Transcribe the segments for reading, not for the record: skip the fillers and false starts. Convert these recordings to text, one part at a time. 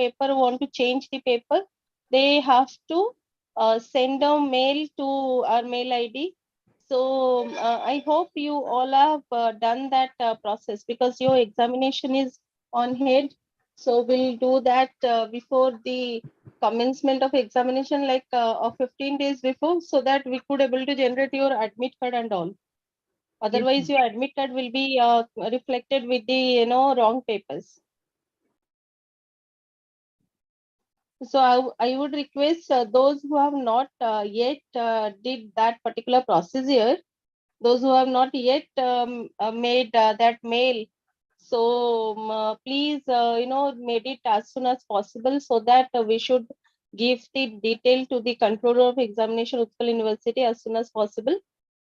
paper, want to change the paper, they have to send a mail to our mail ID. So I hope you all have done that process, because your examination is on head. So we'll do that before the commencement of examination, like 15 days before, so that we could able to generate your admit card and all. Otherwise, your admit card will be reflected with the wrong papers. So I would request those who have not yet did that particular procedure, those who have not yet made that mail. So please, made it as soon as possible, so that we should give the detail to the controller of examination, Utkal University, as soon as possible.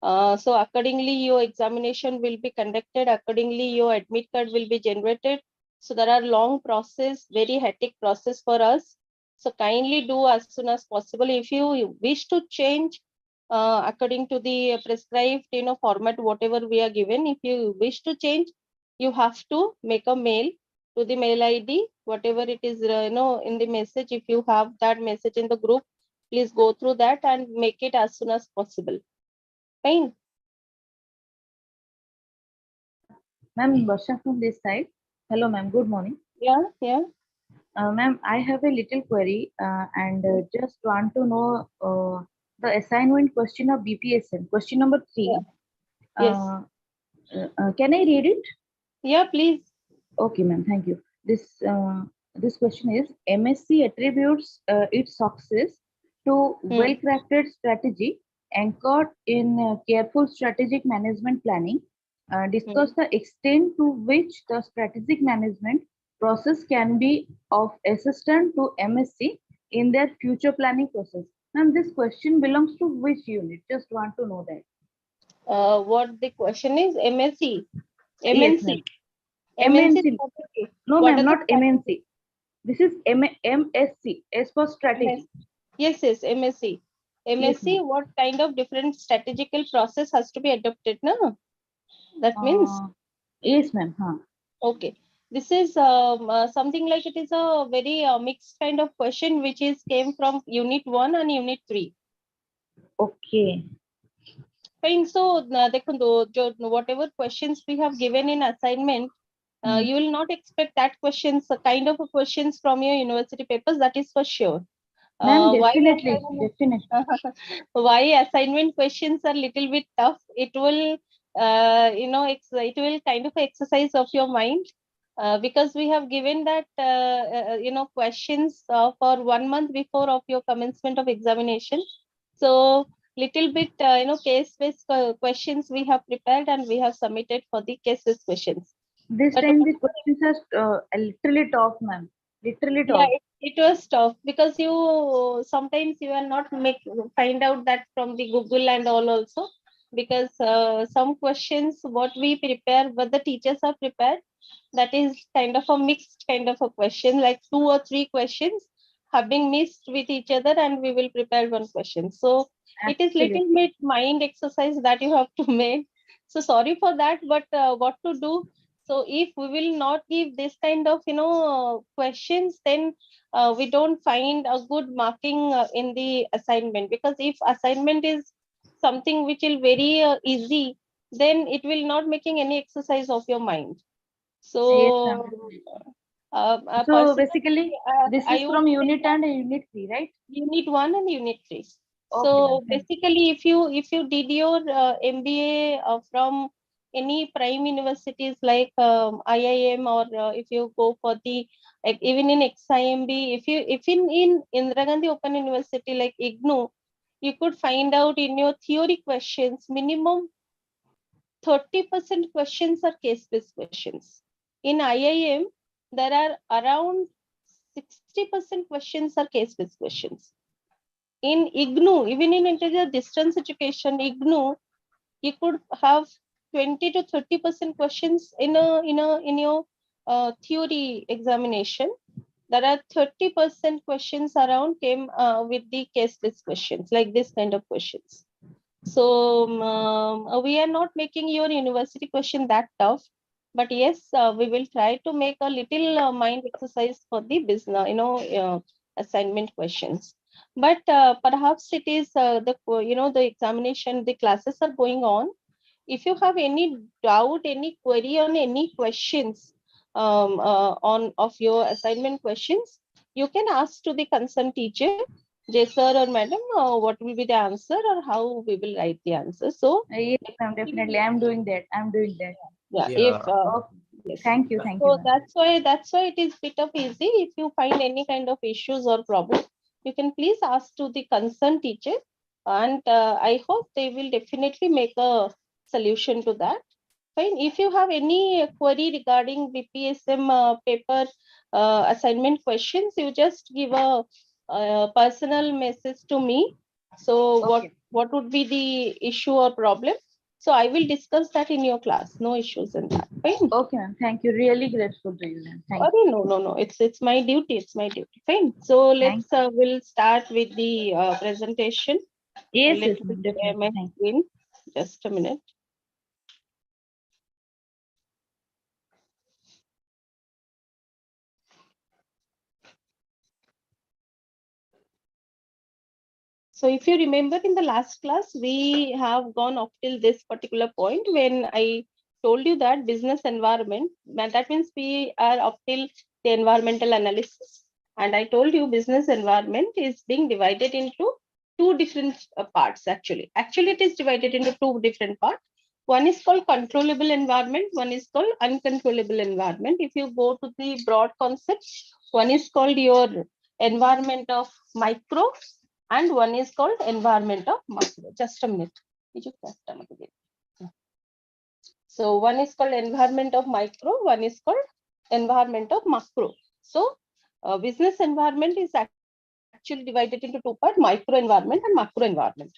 So accordingly, your examination will be conducted. Accordingly, your admit card will be generated. So there are long process, very hectic process for us. So kindly do as soon as possible. If you wish to change according to the prescribed format, whatever we are given, if you wish to change, you have to make a mail to the mail ID, whatever it is in the message. If you have that message in the group, please go through that and make it as soon as possible. Fine. Ma'am, Varsha from this side. Hello, ma'am. Good morning. Yeah. Ma'am, I have a little query and just want to know the assignment question of BPSM, question number 3. Yeah. Yes. Can I read it? Yeah, please. Okay, ma'am. Thank you. This question is: MSc attributes its success to well-crafted strategy anchored in careful strategic management planning. Discuss the extent to which the strategic management process can be of assistance to MSc in their future planning process. Ma'am, this question belongs to which unit? Just want to know that. What the question is? MSc, Yes, MNC, ma'am. MNC. No, What ma'am, are not MNC. This is MSc, S for strategy. Yes, MSc. MSc, Yes, what kind of different strategical process has to be adopted? No? That means? Yes, ma'am. Okay. This is something like, it is a very mixed kind of question, which is came from Unit 1 and Unit 3. Okay. Fine. So, whatever questions we have given in assignment, you will not expect that questions, kind of questions from your university papers. That is for sure. Ma'am, definitely. Why assignment questions are little bit tough? It will, it will kind of exercise of your mind, because we have given that, questions for 1 month before of your commencement of examination. So little bit, case-based questions we have prepared, and we have submitted for the case-based questions. This time the questions are literally tough, ma'am. Literally tough. Yeah, it was tough, because you sometimes you are not find out that from the Google and all also, because some questions what we prepare, what the teachers are prepared, that is kind of a mixed kind of a question, like 2 or 3 questions have been mixed with each other, and we will prepare one question. So it is little bit mind exercise that you have to make. So sorry for that, but what to do? So if we will not give this kind of questions, then we don't find a good marking in the assignment, because if assignment is something which is very easy, then it will not making any exercise of your mind. So so basically this is from unit and unit 3, right? Unit 1 and unit 3. Okay, so basically, if you did your MBA from any prime universities like IIM, or if you go for the, like, even in XIMB, if in Indira Gandhi Open University like IGNOU, you could find out in your theory questions, minimum 30% questions are case-based questions. In IIM, there are around 60% questions are case-based questions. In IGNOU, even in integrated distance education, IGNOU, you could have 20 to 30% questions in your theory examination. There are 30% questions around came with the case-based questions, like this kind of questions. So we are not making your university question that tough. But yes, we will try to make a little mind exercise for the business, assignment questions. But perhaps it is the examination, the classes are going on. If you have any doubt, any query on any questions on of your assignment questions, you can ask to the concerned teacher, Jay sir or madam, what will be the answer or how we will write the answer. So Yes, ma'am, definitely. I'm doing that. I'm doing that. yeah, if Yeah. Okay. yes. Thank you, So ma'am. that's why it is bit of easy. If you find any kind of issues or problem, you can please ask to the concerned teacher, and I hope they will definitely make a solution to that. Fine. If you have any query regarding BPSM paper assignment questions, you just give a personal message to me. So Okay. what would be the issue or problem? So I will discuss that in your class. No issues in that. Fine. Okay, ma'am. Thank you. Really grateful to you, ma'am. Thank Oh, you. no. It's my duty. It's my duty. Fine. So Thank let's we'll start with the presentation. Yes, Let yes, me ma'am. share Definitely. my Thank screen. Just a minute. So if you remember in the last class, we have gone up till this particular point when I told you that business environment, and that means we are up till the environmental analysis. And I told you business environment is being divided into two different parts actually. Actually, it is divided into two different parts. One is called controllable environment, one is called uncontrollable environment. If you go to the broad concept, one is called your environment of micro and one is called environment of macro. Just a minute. So one is called environment of micro, one is called environment of macro. So business environment is actually divided into two parts, micro environment and macro environment.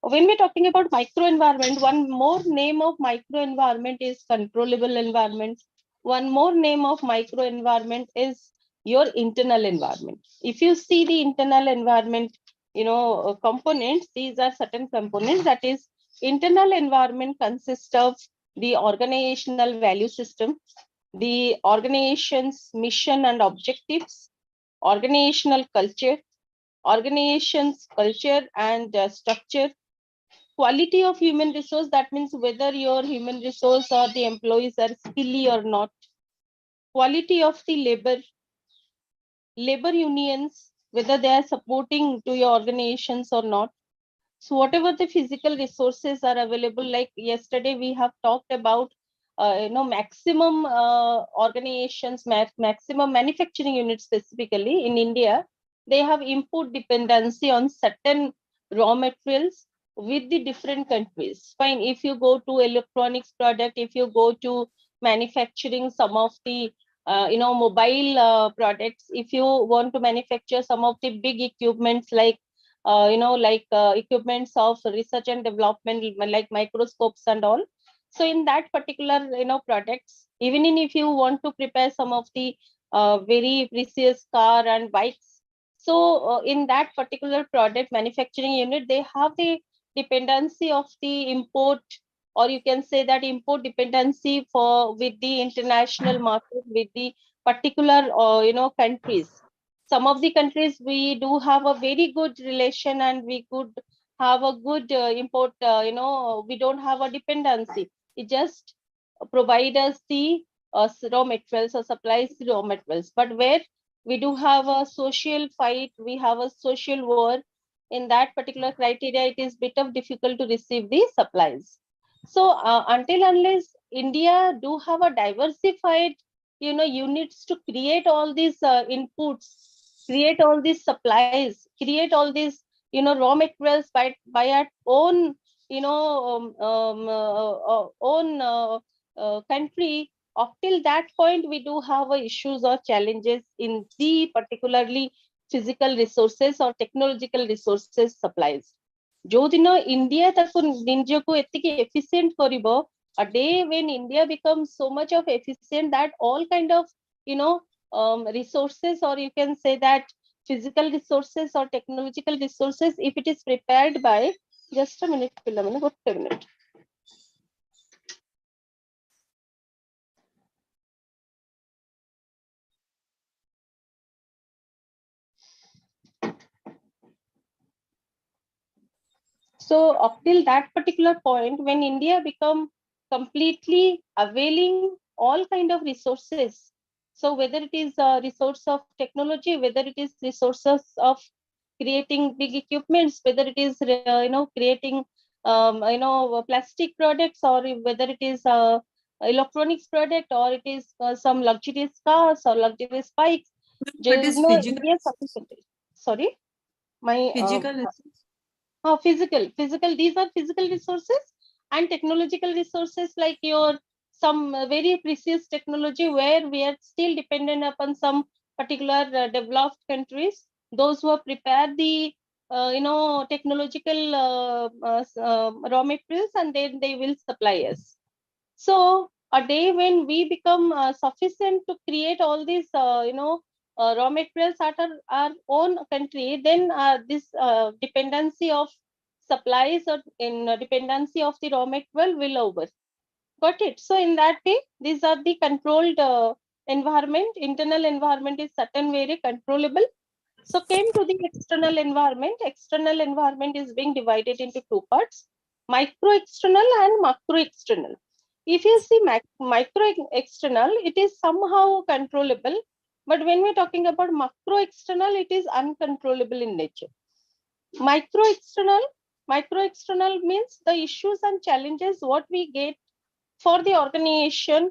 When we're talking about micro environment, one more name of micro environment is controllable environment. One more name of micro environment is your internal environment. If you see the internal environment, components, these are certain components. That is, internal environment consists of the organizational value system, the organization's mission and objectives, organizational culture, organization's culture and structure, quality of human resource, that means whether your human resource or the employees are skilly or not, quality of the labor unions, whether they are supporting to your organizations or not. So whatever the physical resources are available, like yesterday we have talked about, maximum organizations, maximum manufacturing units specifically in India, they have import dependency on certain raw materials with the different countries. Fine, if you go to electronics product, if you go to manufacturing some of the mobile products, if you want to manufacture some of the big equipments like equipments of research and development like microscopes and all. So in that particular products, even if you want to prepare some of the very precious car and bikes, so in that particular product manufacturing unit, they have the dependency of the import, or you can say that import dependency for with the international market, with the particular countries. Some of the countries we do have a very good relation and we could have a good import, we don't have a dependency. It just provide us the raw materials or supplies the raw materials. But where we do have a social fight, we have a social war, in that particular criteria, it is bit of difficult to receive the supplies. So until unless India do have a diversified, units to create all these inputs, create all these supplies, create all these, raw materials by our own, own country. Up till that point, we do have issues or challenges in the particularly physical resources or technological resources supplies. ଯୋଉଦିନ India ତାକୁ ନିଜକୁ ଏତିକି efficient କରିବ, a day when India becomes so much of efficient that all kind of, resources, or you can say that physical resources or technological resources, if it is prepared by, just a minute, one minute. So up till that particular point, when India become completely availing all kind of resources, so whether it is a resource of technology, whether it is resources of creating big equipments, whether it is creating plastic products, or whether it is electronics product, or it is some luxurious cars or luxurious bikes, What is physical? India sufficiently. Sorry, my Physical resource? physical. These are physical resources and technological resources, like your some very precious technology where we are still dependent upon some particular developed countries. Those who have prepared the technological raw materials, and then they will supply us. So a day when we become sufficient to create all these, raw materials at our own country, then this dependency of supplies or in dependency of the raw material will over. Got it? So in that way, these are the controlled environment. Internal environment is certain very controllable. So came to the external environment. External environment is being divided into two parts: micro external and macro external. If you see micro external, it is somehow controllable, but when we're talking about macro external, it is uncontrollable in nature. Micro external, micro external means the issues and challenges what we get for the organization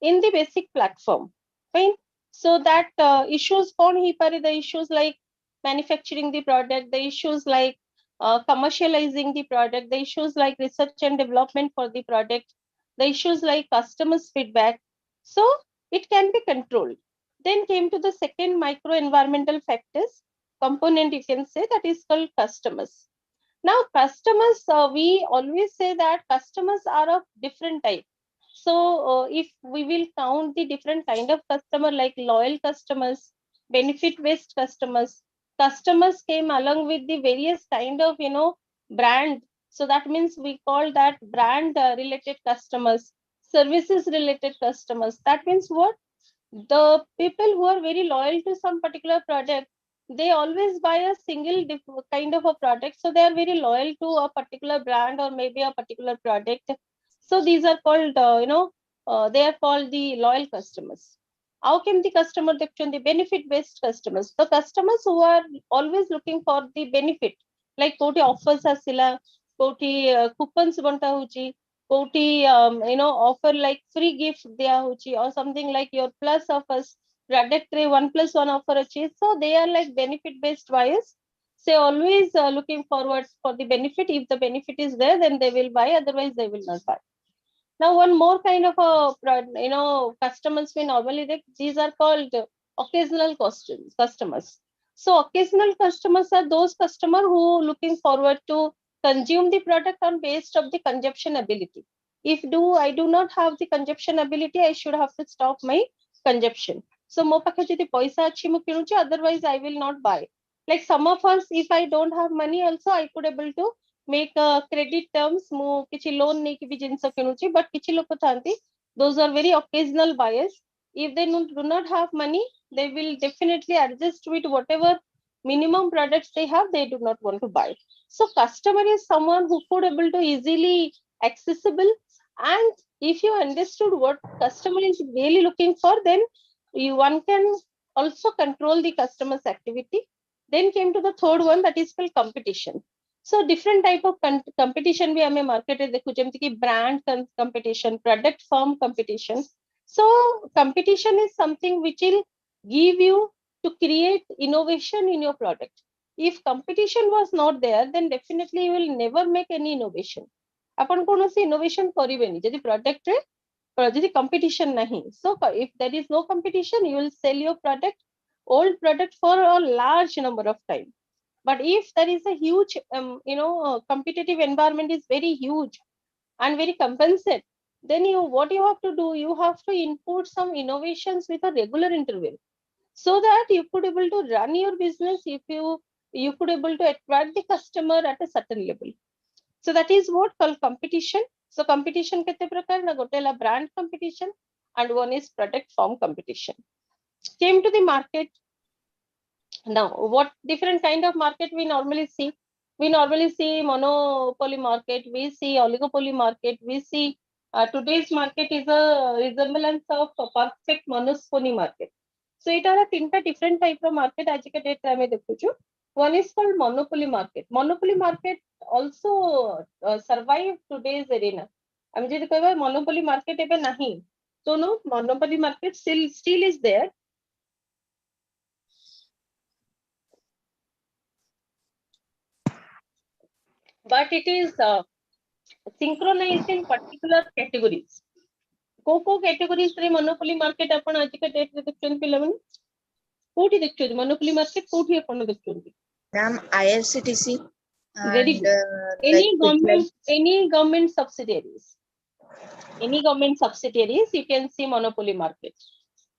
in the basic platform, fine. So that issues कौन ही पर the issues like manufacturing the product, the issues like commercializing the product, the issues like research and development for the product, the issues like customers feedback. So it can be controlled. Then came to the second micro environmental factors component, you can say, that is called customers. Now customers, we always say that customers are of different type. So if we will count the different kind of customer, like loyal customers, benefit based customers, customers came along with the various kind of brand. So that means we call that brand related customers, services related customers. That means what? The people who are very loyal to some particular product, they always buy a single kind of a product, so they are very loyal to a particular brand or maybe a particular product. So these are called they are called the loyal customers. How came the customer section? The benefit based customers, the customers who are always looking for the benefit, like koti offers asila, koti coupons banta hochi, koti offer like free gift dia hochi, or something like your plus offers, product tray 1+1 offer achi. So they are like benefit based buyers. Say always looking forward for the benefit. If the benefit is there, then they will buy, otherwise they will not buy. Now, one more kind of a customers we normally get, these are called occasional customers. So occasional customers are those customers who looking forward to consume the product on based of the consumption ability. If I do not have the consumption ability, I should have to stop my consumption. So mo pakhe jodi paisa achi mu kinuchi, otherwise I will not buy. Like some of us, if I don't have money also, I could able to make credit terms mu kichi loan ନେଇକି ବି ଜିନିଷ କିଣୁଛି, but କିଛି ଲୋକ ଥାନ୍ତି, those are very occasional buyers. If they do not have money, they will definitely adjust with whatever minimum products they have, they do not want to buy. So customer is someone who could able to easily accessible, and if you understood what customer is really looking for, then one can also control the customer's activity. Then came to the third one, that is called competition. So different type of competition भी हमें market रे देखु, जेमती कि brand competition, product firm competition. So competition is something which will give you to create innovation in your product. If competition was not there, then definitely you will never make any innovation. अपन कौन सी innovation करिबेनी यदि product रे यदि competition नहीं. So if there is no competition, you will sell your old product for a large number of time. But if there is a huge competitive environment is very huge and very compensate, then what you have to do, you have to input some innovations with a regular interval, so that you could able to run your business. If you could able to attract the customer at a certain level. So that is what called competition. So competition kete prakar na, gotela brand competition and one is product form competition. Came to the market. Now what different kind of market we normally see? We normally see monopoly market, we see oligopoly market, we see today's market is a resemblance of a perfect monopoly market. So it are a different type of market as you can. One is called monopoly market. Monopoly market also survive today's arena. I'm just saying monopoly market ebe nahi. So no, monopoly market still is there. But it is synchronized in particular categories. को categories रे monopoly market अपन आज के date रे देखछन पिलमन कोठी देखछन monopoly market कोठी अपन देखछन Ma'am, IRCTC very and good like any government subsidiaries you can see monopoly market.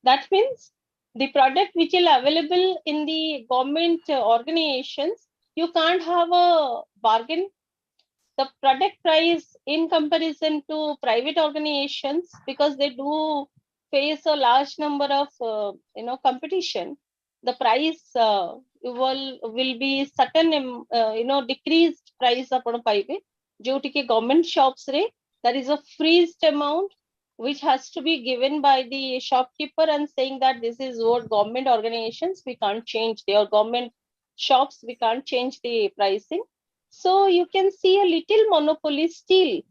That means the product which is available in the government organizations, you can't have a bargain. The product price in comparison to private organizations, because they do face a large number of competition, the price will be certain decreased price upon paibe jyoti ki government shops re there is a freezed amount which has to be given by the shopkeeper and saying that this is what government organizations we can't change, their government shops we can't change the pricing. So you can see a little monopoly still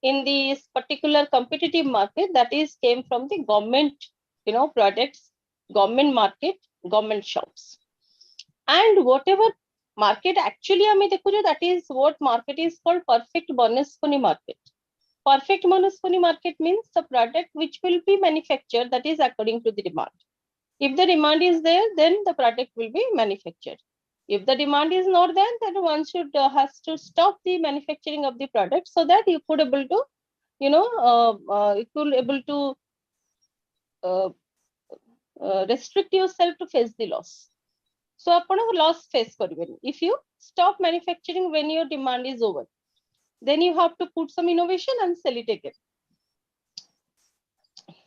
in this particular competitive market that is came from the government, products, government market, government shops. And whatever market actually that is what market is called perfect monopoly market. Perfect monopoly market means the product which will be manufactured that is according to the demand. If the demand is there, then the product will be manufactured. If the demand is not there, then one should has to stop the manufacturing of the product so that you could able to, restrict yourself to face the loss. So upon a loss face kariben. If you stop manufacturing when your demand is over, then you have to put some innovation and sell it again.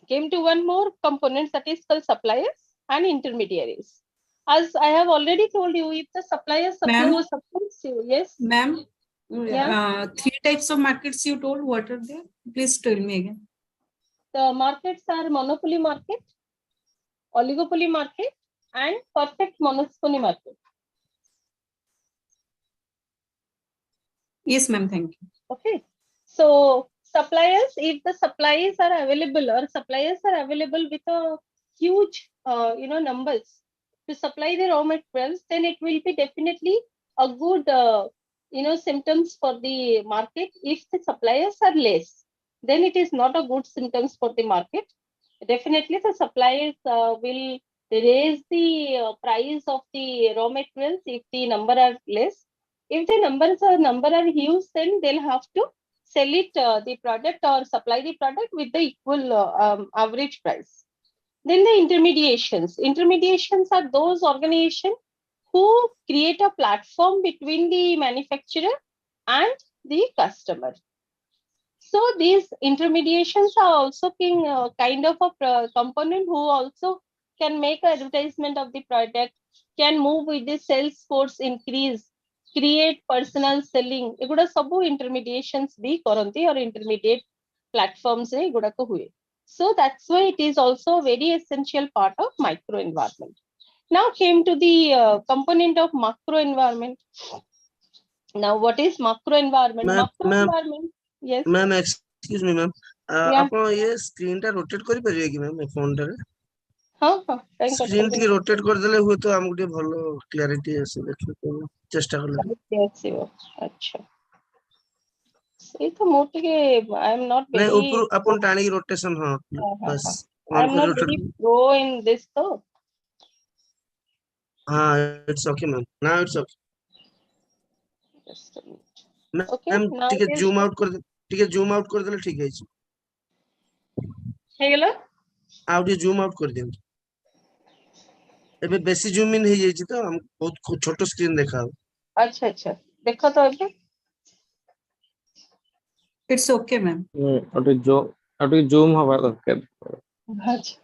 Came to one more component that is called suppliers and intermediaries. As I have already told you, if the suppliers supplies you, yes. Ma'am, Yeah. 3 types of markets you told. What are they? Please tell me again. The markets are monopoly market, oligopoly market, and perfect monopoly market. Yes, ma'am. Thank you. Okay. So suppliers, if the supplies are available or suppliers are available with a huge, numbers to supply the raw materials, then it will be definitely a good, symptoms for the market. If the suppliers are less, then it is not a good symptoms for the market. Definitely the suppliers will raise the price of the raw materials if the number are less. If the number are huge, then they'll have to sell it the product or supply the product with the equal average price. Then the intermediations are those organizations who create a platform between the manufacturer and the customer. So these intermediations are also kind of a component who also can make advertisement of the product, can move with the sales force increase, create personal selling. Eguda sabu intermediations be karanti or intermediate platforms re eguda ko hue. So that's why it is also a very essential part of micro environment. Now came to the component of macro environment. Now what is macro environment? Macro environment. Yes. Ma'am, excuse me, ma'am. Yeah. ଆପଣ ये screen ଟା rotate କରିପାରିବେ କି ma'am ଏ phone ଟାରେ? ହଁ Screen ଟିକେ rotate କରିଦେଲେ ହୁଏତ ଆମକୁ ଟିକେ ଭଲ clarity ଆସିବ ଦେଖିବାକୁ ଚେଷ୍ଟା କଲେ। ଆସିବ ଆଚ୍ଛା ସେଇ ତ ମୁଁ ଟିକେ I am not ନାଇଁ very ଉପରୁ ଆପଣ ଟାଣିକି rotation ହଁ ବାସ୍ I on am କରି not very rotate pro in this though. ହଁ it's okay ma'am. Now it's okay. Just a minute. Ma'am Okay, now ଟିକେ it is zoom out କରିଦେଲେ ଠିକ ହେଇଛି। ହେଇଗଲା ଆଉ ଟିକେ zoom out କରିଦିଅନ୍ତୁ। ଏବେ ବେଶୀ zoom in ହେଇଯାଇଛି ତ ବହୁତ ଛୋଟ screen ଦେଖାଉ। ଆଚ୍ଛା ଦେଖ ତ ଏବେ It's okay, ma'am. ଆଉ ଟିକେ zoom ହବା ଦରକାର। ଆଚ୍ଛା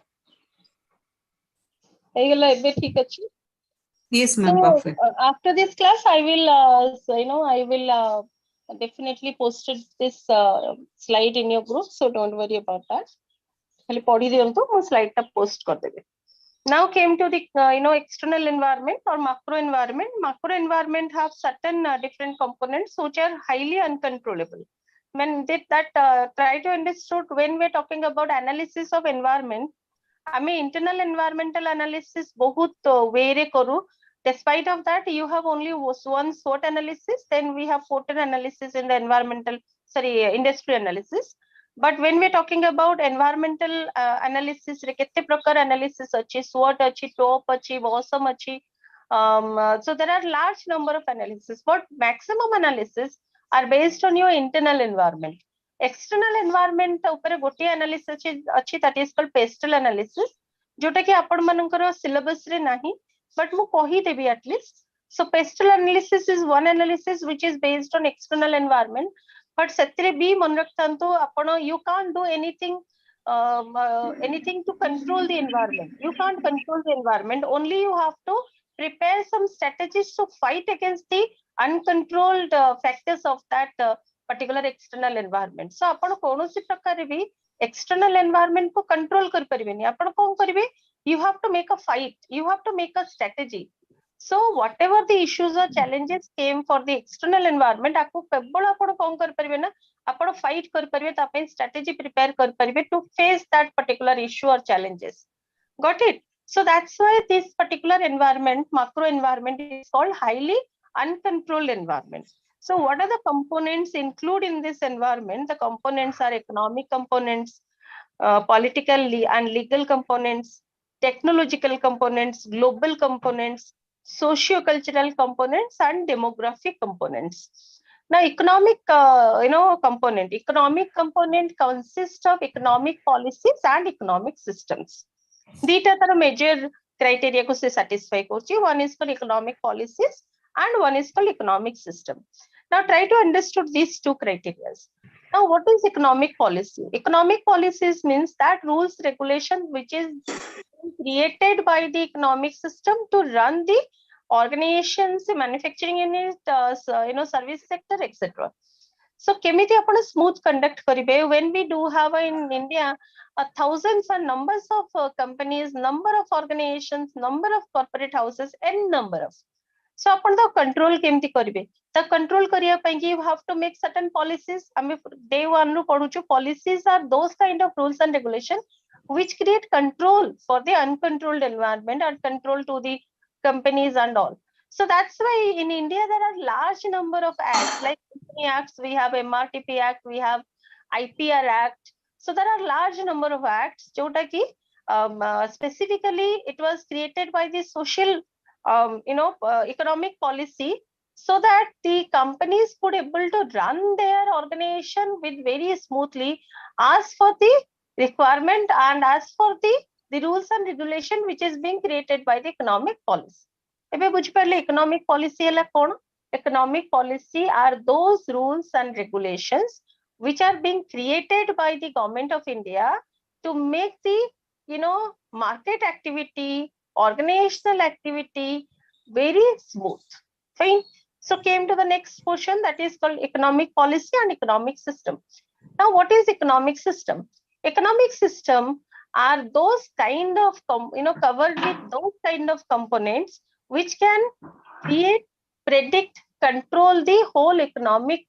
ହେଇଗଲା ଏବେ ଠିକ ଅଛି। Yes, So ma'am. Perfect. after this class, I will, I will definitely post this slide in your group. So don't worry about that. खाली पढ़ी दियंतु मु स्लाइड टा पोस्ट कर देबे. Now came to the external environment or macro environment. Macro environment have certain different components which are highly uncontrollable. When they try to understood when we're talking about analysis of environment, I mean internal environmental analysis बहुत way रे करू. Despite of that, you have only one SWOT analysis. Then we have 14 analysis in the industry analysis. But when we're talking about environmental analysis, रे केते प्रकार analysis अच्छी, SWOT अच्छी, TOP अच्छी, BOSM अच्छी. So there are large number of analysis. But maximum analysis are based on your internal environment. External environment उपरे गोटे analysis अच्छी that is called pestle analysis. जोटा कि आपण मानकर syllabus रे नहीं, but मु कही देबी at least. So pestle analysis is one analysis which is based on external environment. But setरे भी मन रखतांतु आपण you can't do anything to control the environment. You can't control the environment. Only you have to prepare some strategies to fight against the uncontrolled factors of that particular external environment. So आपण कोनोसी प्रकार भी external environment को control कर परिबेनी. आपण कोन करिवे? You have to make a fight. You have to make a strategy. So whatever the issues or challenges came for the external environment, आपको केवल आपण कोन कर परिबे ना, आपण fight कर परिबे, तापे strategy prepare कर परिबे to face that particular issue or challenges. Got it? So that's why this particular environment, macro environment, is called highly uncontrolled environment. So what are the components included in this environment? The components are economic components, political and legal components, technological components, global components, socio-cultural components, and demographic components. Now, economic, component. Economic component consists of economic policies and economic systems. These are the major criteria to satisfy. One is called economic policies and one is called economic system. Now try to understand these two criteria. Now what is economic policy? Economic policies means that rules, regulation which is created by the economic system to run the organizations, the manufacturing unit, service sector, etc. So केमिति आपण smooth conduct करिवे when we do have in India thousands and numbers of companies, number of organizations, number of corporate houses, and number of. So आपण तो control केमिति करिवे? The control करिया ପାଇଁ you have to make certain policies. आमे day one रू पढुछु. Policies are those kind of rules and regulation which create control for the uncontrolled environment and control to the companies and all. So that's why in India there are large number of acts like Company Acts, we have MRTP Act, we have IPR Act. So there are large number of acts. Jota ki specifically it was created by the social, economic policy so that the companies could able to run their organization with very smoothly as for the requirement and as for the rules and regulation which is being created by the economic policy. ଏବେ ବୁଝିପାରିଲେ economic policy ହେଲା କଣ? Economic policy are those rules and regulations which are being created by the government of India to make the market activity, organizational activity very smooth. Fine. So came to the next portion that is called economic policy and economic system. Now what is economic system? Economic system are those kind of covered with those kind of components which can create, predict, control the whole economic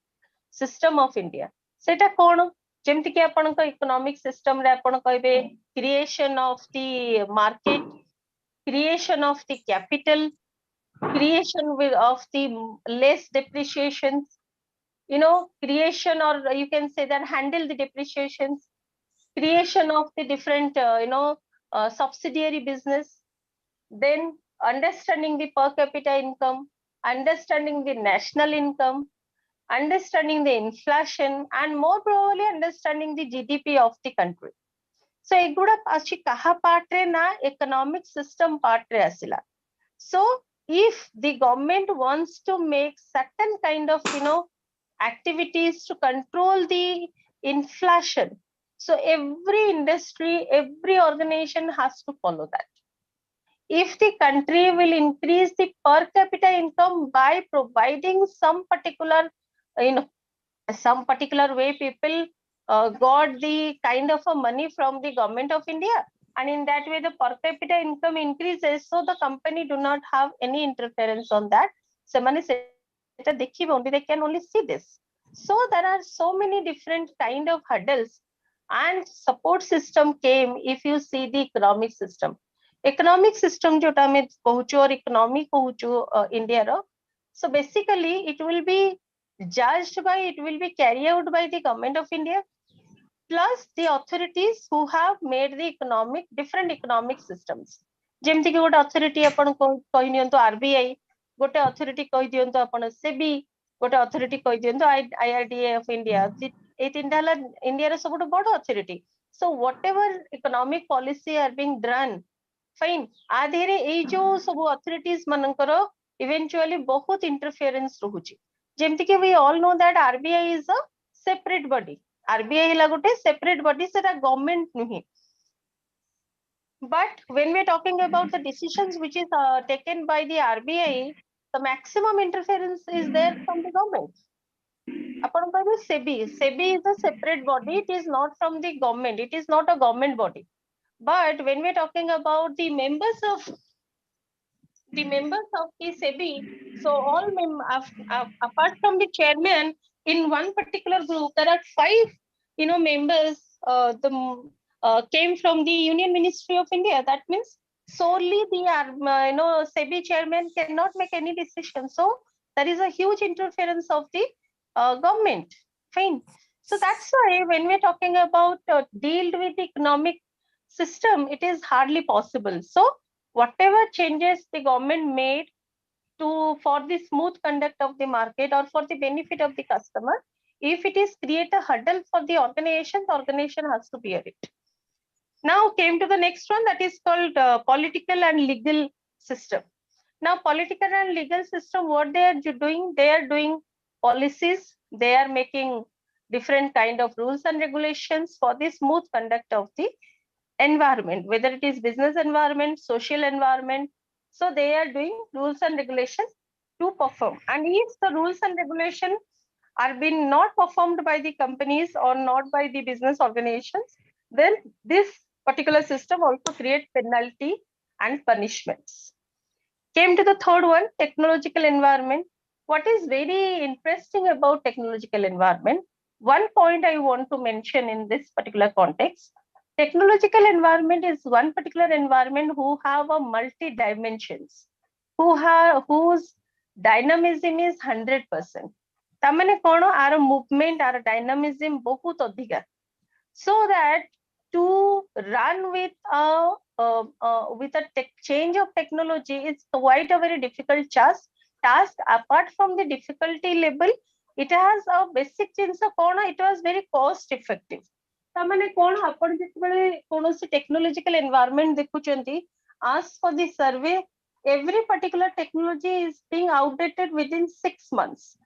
system of India. सेटा कोन? जेमति कि आपनक economic system रे आपन कहबे creation of the market, creation of the capital, creation of the less depreciations, creation, or you can say that handle the depreciations, creation of the different subsidiary business, then understanding the per capita income, understanding the national income, understanding the inflation, and more probably understanding the GDP of the country. So eguda achi kaha part re na economic system part re asila. So if the government wants to make certain kind of activities to control the inflation, so every industry, every organization has to follow that. if the country will increase the per capita income by providing some particular, some particular way people got the kind of a money from the government of India, and in that way the per capita income increases, so the company do not have any interference on that. They can only see this. So there are so many different kind of hurdles and support system came. If you see the economic system jota ame kohuchu or economy kohuchu India ro, so basically it will be judged by, it will be carried out by the government of India plus the authorities who have made the different economic systems. ଯେମିତି କି ଗୋଟେ authority ଆପଣ କହି ନିଅନ୍ତୁ RBI, ଗୋଟେ authority କହି ଦିଅନ୍ତୁ ଆପଣ SEBI, ଗୋଟେ authority କହି ଦିଅନ୍ତୁ IRDA of India. ଏଇ ତିନିଟା ହେଲା ଇଣ୍ଡିଆର ସବୁଠୁ ବଡ authority. So whatever economic policy are being done, fine, ଆ ଦେହରେ ଏଇ ଯୋଉ ସବୁ authorities ମାନଙ୍କର eventually ବହୁତ interference ରହୁଛି. ଯେମିତି କି we all know that RBI is a separate body. RBI ହେଲା ଗୋଟେ separate body, ସେଟା government ନୁହେଁ. But when we're talking about the decisions which is taken by the RBI, the maximum interference is there from the government. Upon SEBI, SEBI is a separate body. It is not from the government. It is not a government body. But when we're talking about the members of the SEBI, so all apart from the chairman, in one particular group, there are 5, members. Came from the Union Ministry of India. That means solely the SEBI chairman cannot make any decision. So there is a huge interference of the government. Fine. So that's why when we're talking about deal with the economic system, it is hardly possible. So whatever changes the government made for the smooth conduct of the market or for the benefit of the customer, if it is create a hurdle for the organization has to bear it. Now came to the next one, that is called political and legal system. Now political and legal system, what they are doing? They are doing policies. They are making different kind of rules and regulations for the smooth conduct of the environment, whether it is business environment, social environment. So they are doing rules and regulations to perform. And if the rules and regulations are being not performed by the companies or not by the business organizations, then this particular system also create penalty and punishments. Came to the third one, technological environment. What is very interesting about technological environment? One point I want to mention in this particular context, technological environment is one particular environment who have a multi dimensions, whose dynamism is 100%. तामने कोण are movement, are dynamism बहुत अधिका, so that to run with a change of technology is quite a very difficult task. Apart from the difficulty level, it has a basic change. It was very cost effective. तामने कोण आपण जेतबेले कोनोसी technological environment देखुचंती, as for the survey, every particular technology is being outdated within 6 months.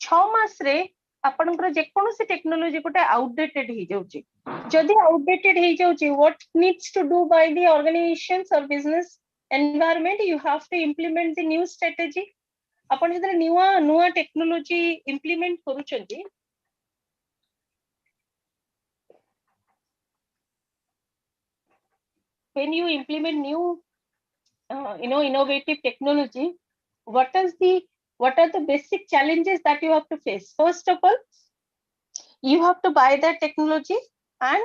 6 मास रे आपनकर जे कोनोसी technology कोटे outdated हे जाउची. जदि outdated हे जाउची, what needs to do by the organizations or business environment? You have to implement the new strategy. आपण जदि नुआ technology implement करूचंती, when you implement new innovative technology, what are the basic challenges that you have to face? First of all, you have to buy that technology and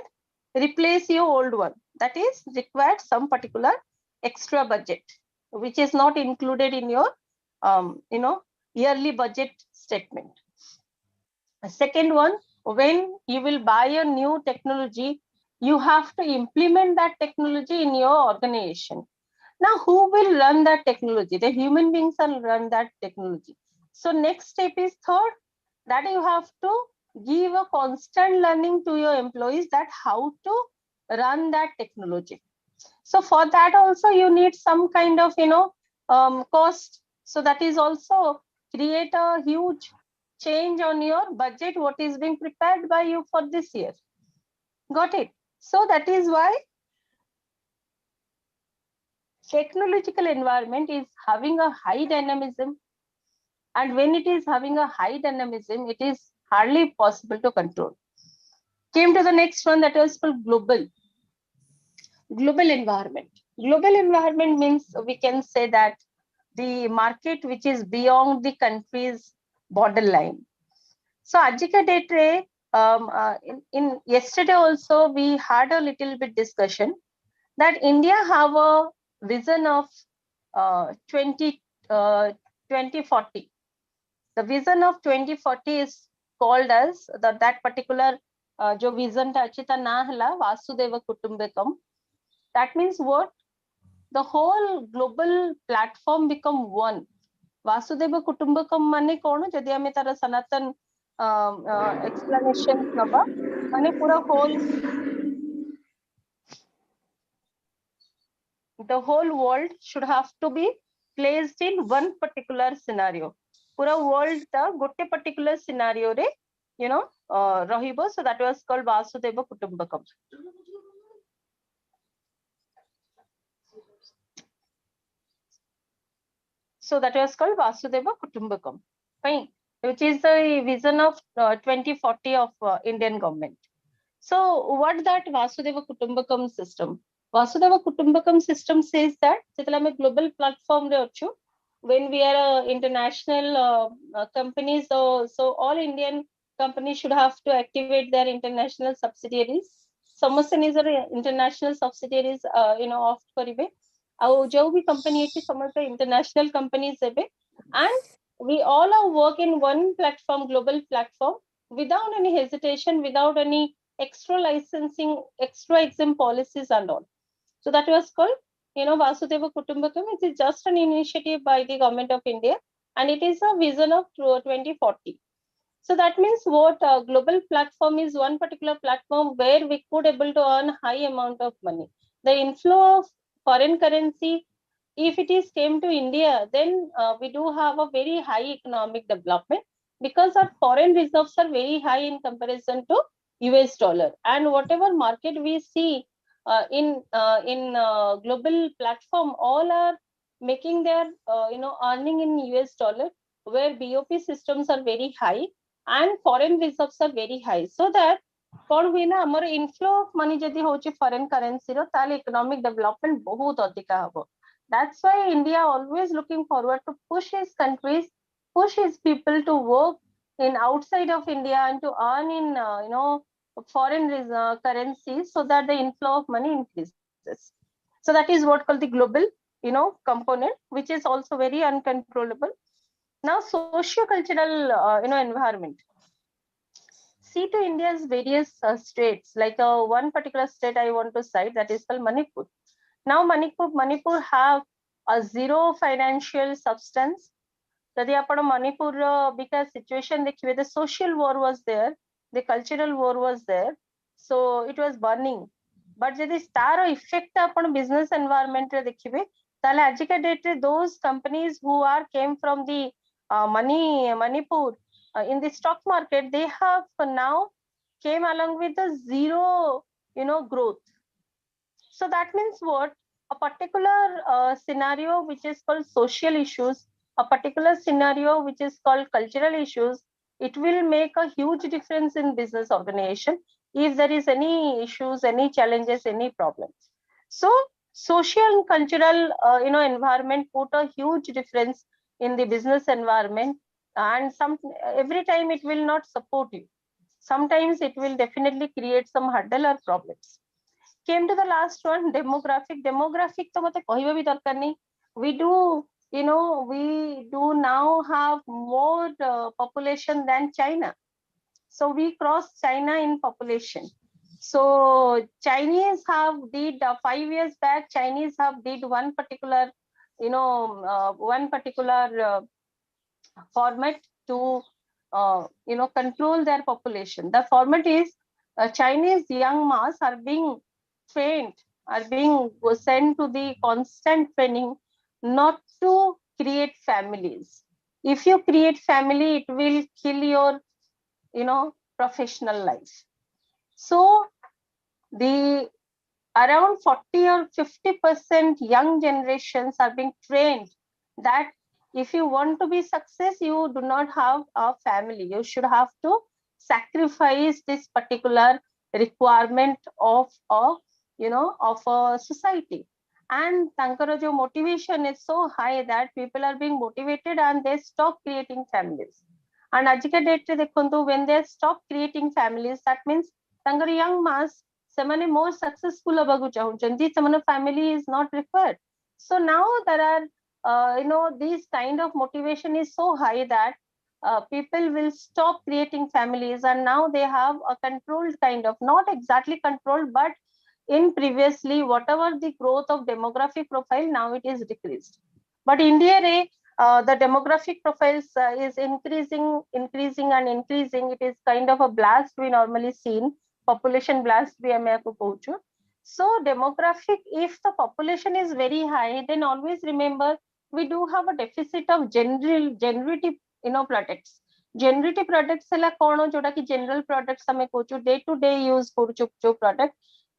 replace your old one. That is required some particular extra budget, which is not included in your yearly budget statement. Second one, when you will buy a new technology, you have to implement that technology in your organization. Now, who will run that technology? The human beings will run that technology. So next step is third, that you have to give a constant learning to your employees that how to run that technology. So for that also you need some kind of cost. So that is also create a huge change on your budget, what is being prepared by you for this year. Got it? So that is why technological environment is having a high dynamism, and when it is having a high dynamism, it is hardly possible to control. Came to the next one, that was called global environment. Global environment means we can say that the market which is beyond the country's borderline. So ajika date re, in yesterday also we had a little bit discussion that India have a vision of 2040. The vision of 2040 is called as that particular jo vision ta achi ta na hala Vasudeva Kutumbakam. That means what? The whole global platform become one. Vasudeva Kutumbakam mane kono jodi ame tara sanatan explanation naba mane pura whole, the whole world should have to be placed in one particular scenario. Pura world ta gotte particular scenario re, you know, rahibo. So that was called Vasudeva Kutumbakam. So that was called Vasudeva Kutumbakam, fine, which is the vision of 2040 of Indian government. So what that Vasudeva Kutumbakam system? Vasudeva Kutumbakam system says that global platform when we are international companies, so all Indian companies should have to activate their international subsidiaries. Samasya is international subsidiaries, off karibe. Our jo bhi company is international companies and we all are work in one platform, global platform, without any hesitation, without any extra licensing, extra exam policies and all. So that was called, Vasudeva Kutumbakam. It is just an initiative by the government of India, and it is a vision of 2040. So that means what? Global platform is one particular platform where we could able to earn high amount of money. The inflow of foreign currency, if it is came to India, then we do have a very high economic development because our foreign reserves are very high in comparison to US dollar. And whatever market we see in global platform, all are making their earning in US dollar, where BOP systems are very high and foreign reserves are very high. So that कौन हुई ना हमर inflow of money जदि होची foreign currency रो ताले economic development बहुत अधिका हबो. That's why India always looking forward to push his countries, push his people to work in outside of India and to earn in foreign currencies, so that the inflow of money increases. So that is what called the global component, which is also very uncontrollable. Now socio-cultural environment. See to India's various states, like one particular state I want to cite, that is called Manipur. Now Manipur have a zero financial substance. Jadi apana Manipur because situation dekhibe, the social war was there, the cultural war was there, so it was burning. But jadi star effect apana business environment re dekhibe, tale ajika date re those companies who are came from the Manipur in the stock market, they have now came along with a zero growth. So that means what? A particular scenario which is called social issues, a particular scenario which is called cultural issues, it will make a huge difference in business organization if there is any issues, any challenges, any problems. So social and cultural environment put a huge difference in the business environment, and every time it will not support you. Sometimes it will definitely create some hurdle or problems. Came to the last one, demographic. Demographic to mate kahiba bhi darkar nahi. We do, we do now have more population than China. So we cross China in population. So Chinese have did 5 years back. Chinese have did one particular, format to control their population. The format is Chinese young mass are being trained, are being sent to the constant training not to create families. If you create family, it will kill your professional life. So the around 40 or 50% young generations are being trained that if you want to be success, you do not have a family. You should have to sacrifice this particular requirement of a, of a society. And tankara jo motivation is so high that people are being motivated and they stop creating families. And ajika date re dekhantu, when they stop creating families, that means tankara young mass ସେମାନେ more successful ହେବାକୁ ଚାହୁଁଛନ୍ତି, ସେମାନେ family is not required. So now there are this kind of motivation is so high that people will stop creating families, and now they have a controlled kind of, not exactly controlled, but in previously whatever the growth of demographic profile, now it is decreased. But India the demographic profiles is increasing and increasing. It is kind of a blast we normally seen, population blast we ame aku kohuchu. So demographic, if the population is very high, then always remember we do have a deficit of generative products. Generative products hela kono joda ki general products ame kohuchu, day to day use koruchu jo product,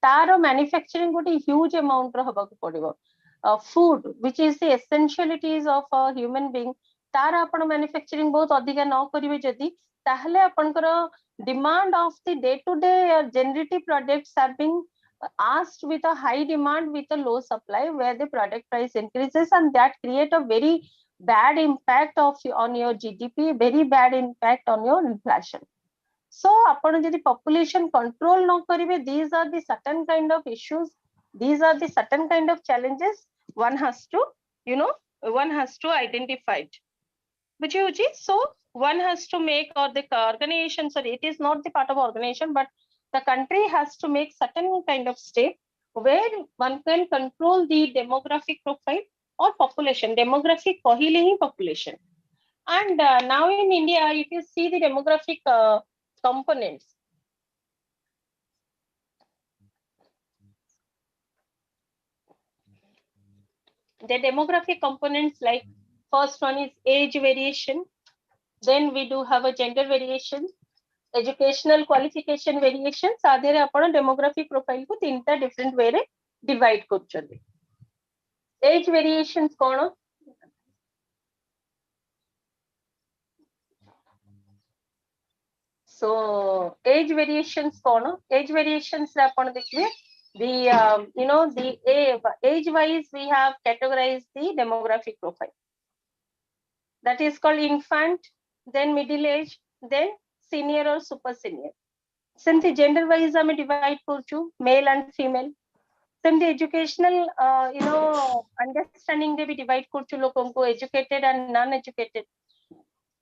taro manufacturing गोटे huge amount रो हबा को पड़िबो. Food which is the essentialities of a human being, तार आपण manufacturing बहुत अधिका न करिवे जदी, ताहले आपनकर demand of the day to day generative products are being asked with a high demand with a low supply, where the product price increases, and that create a very bad impact on your GDP, very bad impact on your inflation. So upon the population control no karibe, these are the certain kind of issues, these are the certain kind of challenges one has to, one has to identify it. So one has to make, or the organization, sorry, it is not the part of organization, but the country has to make certain kind of step where one can control the demographic profile or population. Demographic कहले ही population. And now in India, if you see the demographic components, the demographic components, like first one is age variation, then we do have a gender variation, educational qualification variation. साधे आपण demographic profile को तीनटा different way रे divide करछन्ते. Age variations कोन? So age variations कोन? Age variations रे आपण देखिए, the the age wise we have categorized the demographic profile. That is called infant, then middle age, then senior or super senior. Since the gender wise we divide करछु, male and female. Then the educational understanding we divide करछु लोगों को educated and non-educated.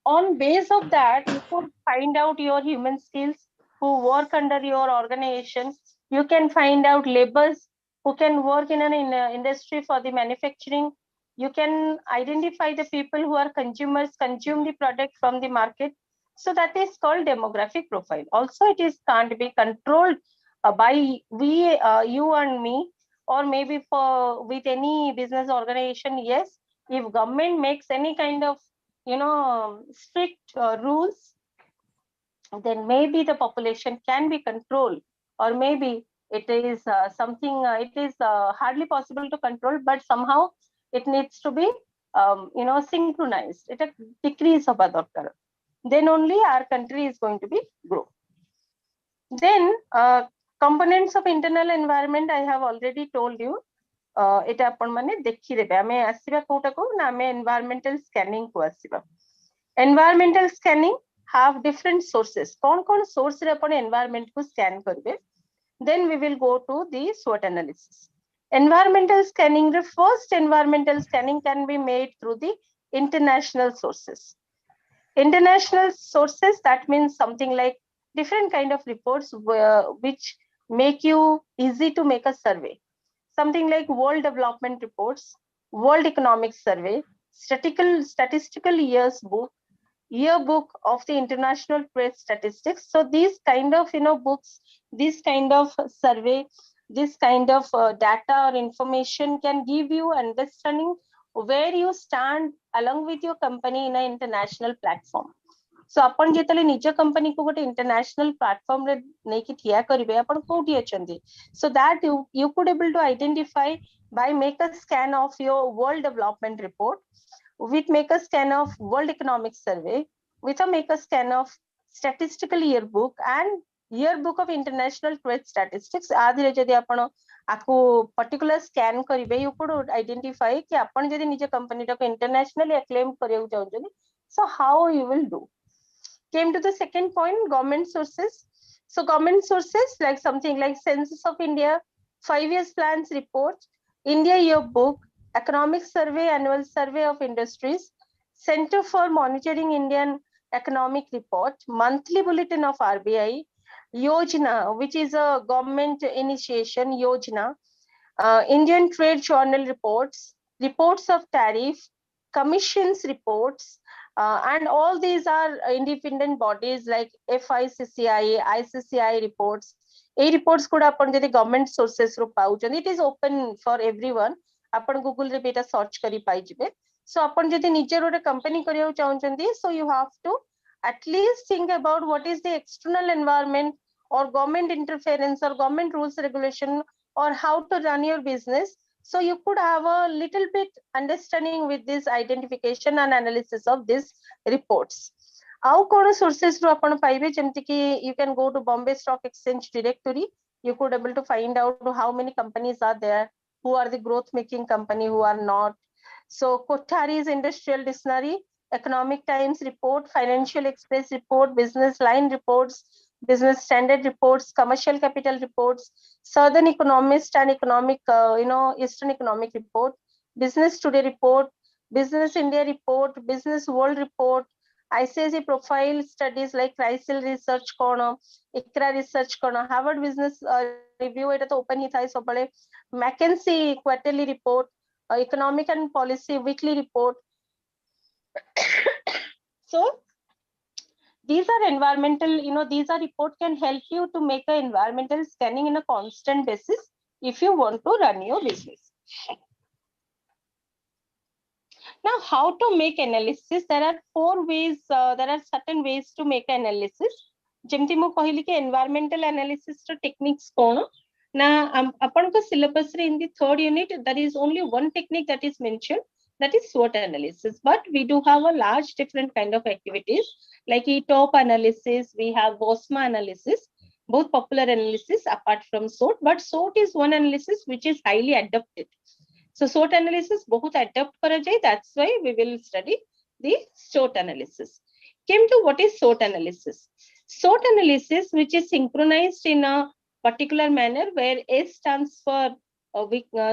On base of that, you could find out your human skills who work under your organization. You can find out laborers who can work in an industry for the manufacturing. You can identify the people who are consumers, consume the product from the market. So that is called demographic profile. Also, it is can't be controlled by you and me, or maybe with any business organization. Yes, if government makes any kind of strict rules, then maybe the population can be controlled, or maybe it is something it is hardly possible to control, but somehow it needs to be synchronized. It a decrease of other, then only our country is going to be grow. Then components of internal environment, I have already told you. এটা आपण माने देखि देबे. आमे आसीबा कोटा को ना, आमे environmental scanning को आसीबा. Environmental scanning have different sources. कौन source रे आपण environment को scan करबे. Then we will go to the SWOT analysis. Environmental scanning, the first environmental scanning can be made through the international sources. International sources, that means something like different kind of reports which make you easy to make a survey. Something like World Development Reports, World Economic Survey, statistical yearbook of the International Trade Statistics. So these kind of books, this kind of survey, this kind of data or information can give you understanding where you stand along with your company in an international platform. सो आपण जेतले निज company को गोटे international platform रे नै कि ठिया करिवे आपण कोठी अछंती so that you could able to identify by make a scan of your world development report with make a scan of world economic survey with a make a scan of statistical yearbook and yearbook of international trade statistics आदि जदि आपण आको particular scan करिवे you could identify कि आपण जदि निज company को इंटरनेशनली अक्लेम करियो चाहउछन so how you will do came to the second point government sources so government sources like something like census of India 5 years plans report India yearbook economic survey annual survey of industries center for monitoring Indian economic report monthly bulletin of RBI yojana which is a government initiation yojana Indian trade journal reports reports of tariff commissions reports and all these are independent bodies like FICCI, ICCI reports. A reports could happen the government sources ru pauchandi it is open for everyone apan Google रे बेटा search करी पाई जिबे so apan जदि निजे रोटे company करियो चाहउचंदी so you have to at least think about what is the external environment or government interference or government rules regulation or how to run your business so you could have a little bit understanding with this identification and analysis of these reports आउ कोन sources रो आपण पाइबे जेमति कि you can go to Bombay Stock Exchange directory you could able to find out how many companies are there who are the growth making company who are not so Kothari's industrial dictionary economic times report financial express report business line reports business standard reports commercial capital reports southern economist and economic eastern economic report business today report business India report business world report ICICI profile studies like Chrysler research kono ICRA research kono Harvard business review eta to open hi thai sobale McKinsey quarterly report economic and policy weekly report so these are environmental these are report can help you to make a environmental scanning in a constant basis if you want to run your business now how to make analysis there are four ways there are certain ways to make analysis जेमती मु कहली कि environmental analysis रो techniques कोन ना अपन को syllabus रे in the third unit there is only one technique that is mentioned that is SWOT analysis but we do have a large different kind of activities like top analysis we have Bosma analysis both popular analysis apart from SWOT but SWOT is one analysis which is highly adapted so SWOT analysis बहुत adapt करा जाए that's why we will study the SWOT analysis came to what is SWOT analysis SWOT analysis which is synchronized in a particular manner where S stands for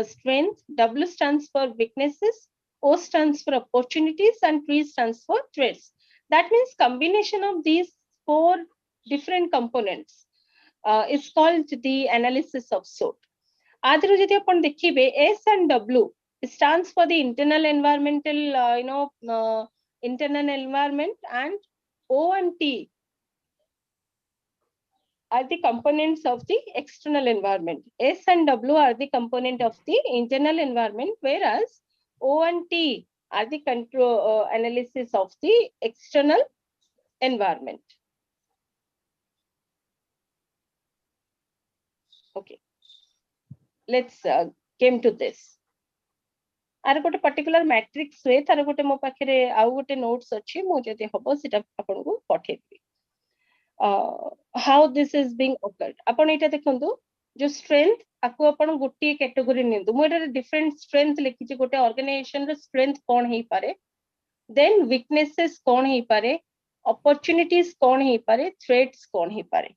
strength W stands for weaknesses O stands for opportunities and T stands for threats that means combination of these four different components is called the analysis of SWOT आदि जदि अपन देखिबे S and W stands for the internal environmental internal environment and O and T are the components of the external environment S and W are the component of the internal environment whereas O and T are the control analysis of the external environment okay let's came to this आर गोटे particular matrix हुए तार गोटे मो पाखरे आउ गोटे notes अछि मो जदि हबो सेटा आपन को पठेबी how this is being awkward आपन एटा देखंतु जो स्ट्रेंथ आको आपन गोटे कैटेगरी निंदु मो एटा डिफरेंट स्ट्रेंथ लिखि छि गोटे ऑर्गेनाइजेशन रो स्ट्रेंथ कोन हेई पारे देन वीकनेसेस कोन हेई पारे अपॉर्चुनिटीज कोन हेई पारे थ्रेट्स कोन हेई पारे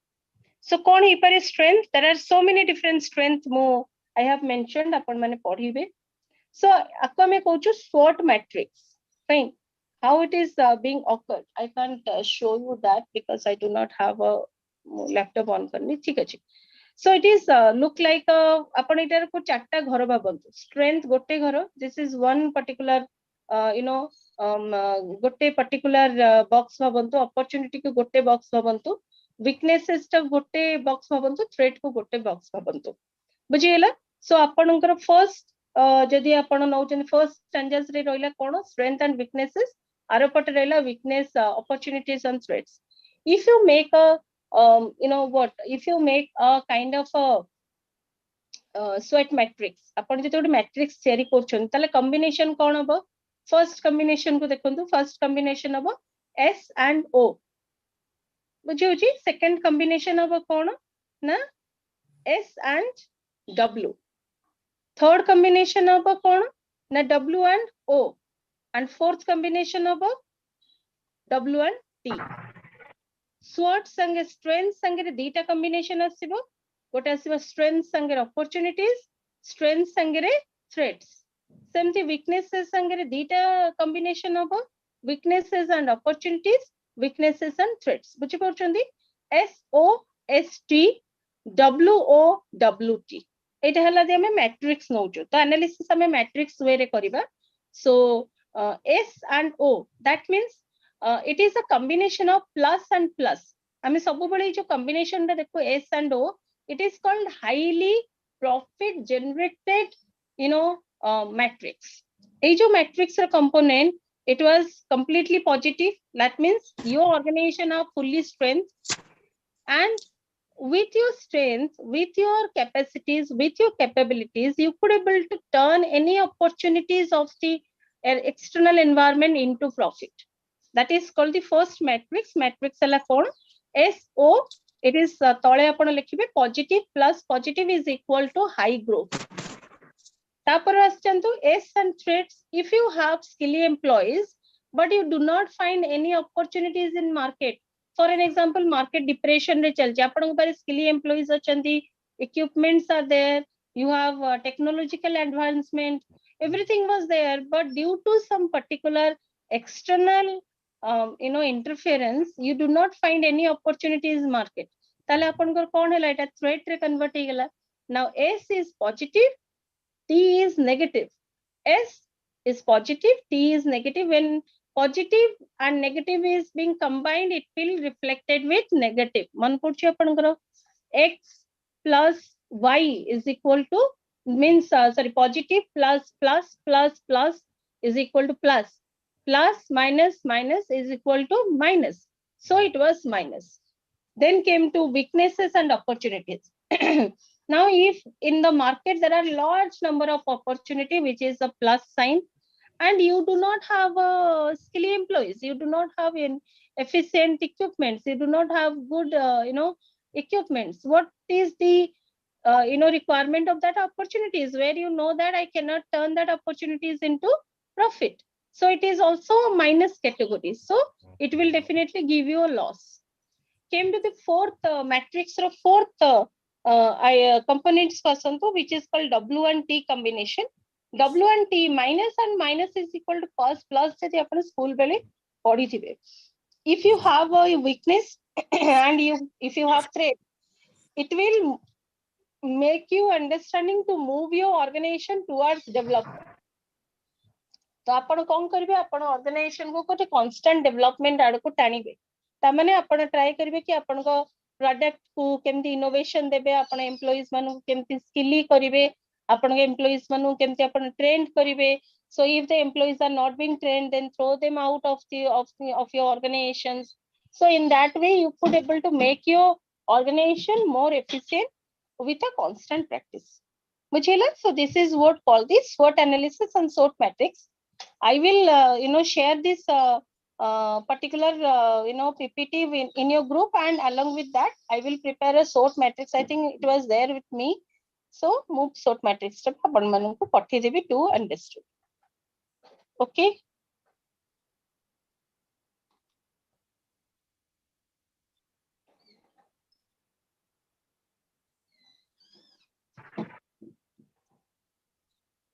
सो कोन हेई पारे strength there are so many different strength मो आई हैव मेंशनड आपन माने पढिबे so आपको मैं कहूँ SWOT matrix fine how it is being occurred I can't show you that because I do not have a laptop on करनी ठीक अछि so it is look like अपन इधर को चारटा घर भाबंतु strength गोटे घर this is one particular गोटे particular box भाबंतु opportunity को गोटे box भाबंतु weaknesses टा गोटे box भाबंतु threat को गोटे box भाबंतु बुझिएला so आपनकर first जदि आपण नौचन फर्स्ट स्टैंडर्ड्स रे रहला कोन strength and weaknesses Aro pate rahila weakness, opportunities and threats. If you make a if you make a kind of a sweat matrix, आपण जते matrix theory करछन ताले combination कोन हबो? First combination को देखंतु, first combination हबो S and O, बुझी होची. Second combination हबो कोन ना S and W. Third combination हबो कोन ना W and O, and fourth combination हबो W and T. SWOT संगे strength संगे दीटा combination आसीबो. गोटे आसीबो strength संगे opportunities, strength संगे threats. सेमती weaknesses संगे दीटा combination हबो, weaknesses and opportunities, weaknesses and threats. बुझी पड़छंदी? SOST WOWT. एटा हला दे हमें matrix नौचो. तो analysis हमें matrix way रे करिबा. So S and O, that means it is a combination of plus and plus. हमें सब बड़े जो combination रे देखो S and O, it is called highly profit generated, matrix. ये जो matrix रे component, it was completely positive. That means your organization are fully strength, and with your strength, with your capacities, with your capabilities, you could able to turn any opportunities of the external environment into profit. That is called the first matrix. Matrix ala kon SO. It is tole apana lekhibe positive plus positive is equal to high growth. Tapar aschantu S and threats. If you have skilly employees but you do not find any opportunities in market, for an example market depression re chalche, apanko pare skilly employees achanti, equipments are there, you have technological advancement, everything was there, but due to some particular external interference, you do not find any opportunities in market. Tale apanko kon hela eta threat re convert he gala. Now S is positive, T is negative. S is positive, T is negative. When positive and negative is being combined, it will reflected with negative. Man purchi apankara X plus Y is equal to means positive plus plus plus plus is equal to plus. Plus minus minus is equal to minus. So it was minus. Then came to weaknesses and opportunities. Now, if in the market there are large number of opportunity, which is a plus sign, and you do not have skilly employees, you do not have efficient equipments, you do not have good equipments. What is the requirement of that opportunities, where you know that I cannot turn that opportunities into profit? So it is also a minus category. So it will definitely give you a loss. Came to the fourth matrix or fourth components kasantu, which is called W and T combination. W and T, minus and minus is equal to plus plus. जैसे अपन school बेले पढ़ी थी. If you have a weakness and if you have threat, it will make you understanding to move your organization towards development. तो आपण कौन करिवे, आपण organisation को कोटे कांस्टेंट डेवलपमेंट आड़ को टाणीबे. तामाने आपण ट्राई करिवे कि आपण को प्रोडक्ट को केमती इनोवेशन देबे, आपण एम्प्लॉइज मानु केमती स्किली करिवे, आपण के एम्प्लॉइज मानु केमती आपण ट्रेन करिवे. So if the employees are not being trained, then throw them out of your organizations. So in that way you could able to make your organization more efficient with a constant practice. Mujhela, so this is what called the SWOT analysis and SWOT matrix. I will share this particular PPT in your group, and along with that I will prepare a SWOT matrix. I think it was there with me. So move SWOT matrix to understood. Okay.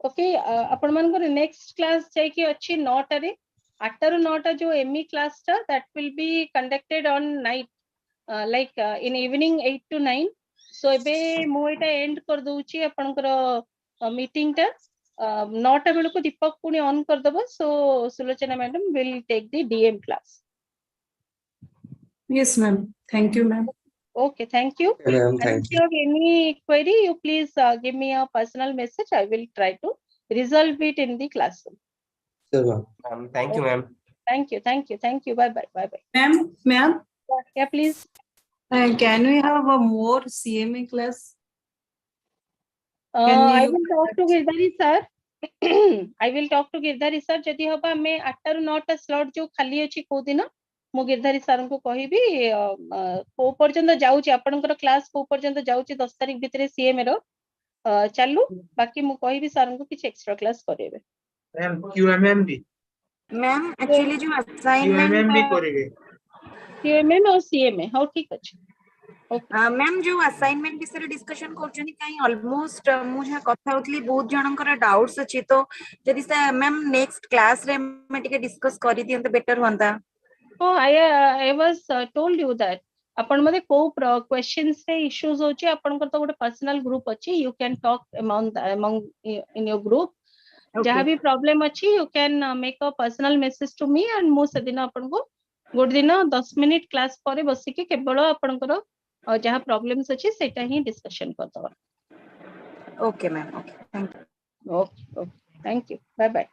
Okay, आपण मानकर next class जाय कि अच्छी 9 रे 8 ରୁ 9 जो ME class टा, that will be conducted on night, like in evening 8 to 9. So एबे मो एटा end कर दोउची आपनकर meeting टा 9 बेल को दीपक पुनी on कर दबो. So Sulochana madam will take the DM class. Yes, ma'am. Thank you, ma'am. Okay, thank you. Ma'am, And thank if you have any query, you please give me a personal message. I will try to resolve it in the classroom. you. Sure, ma'am. Thank you, ma'am. Thank you. Bye bye. Ma'am, Yeah, please. can we have a more CMA class? Can I you will talk to Girdhari sir. I will talk to Girdhari sir. जदि हबा मैं 8 ରୁ 9 टा slot जो खाली अछि को दिन मु गिरधारी सर को कहिबी को पर्यंत जाउची आपनकर क्लास को पर्यंत जाउची 10 तारिख भितरे सीएम रो चालू बाकी मु कहिबी सर को किछ एक्स्ट्रा क्लास करेबे मैम क्यूएमएम भी मैम एक्चुअली जो असाइनमेंट करेंगे सीएमएम और सीएमए हाउ ठीक अछि ओके मैम जो असाइनमेंट विषय डिस्कशन करछनी काई ऑलमोस्ट मुझे कथा होतली बहुत जनकर डाउट्स अछि तो यदि से मैम नेक्स्ट क्लास रे मैं टिके डिस्कस करि दियन तो बेटर होंता Oh, I was told you that अपन मते को क्वेश्चंस रे इश्यूज होची अपन को तो गोटे पर्सनल ग्रुप अछि you can talk among in your group जहाँ भी प्रॉब्लम अछि you can make a personal message to me and मो से दिन अपन को गोटे दिन 10 मिनिट क्लास पर बसी के केवल अपन को जहाँ प्रॉब्लम्स अछि सेटा ही डिस्कशन कर दवा okay ma'am okay thank you okay thank you bye bye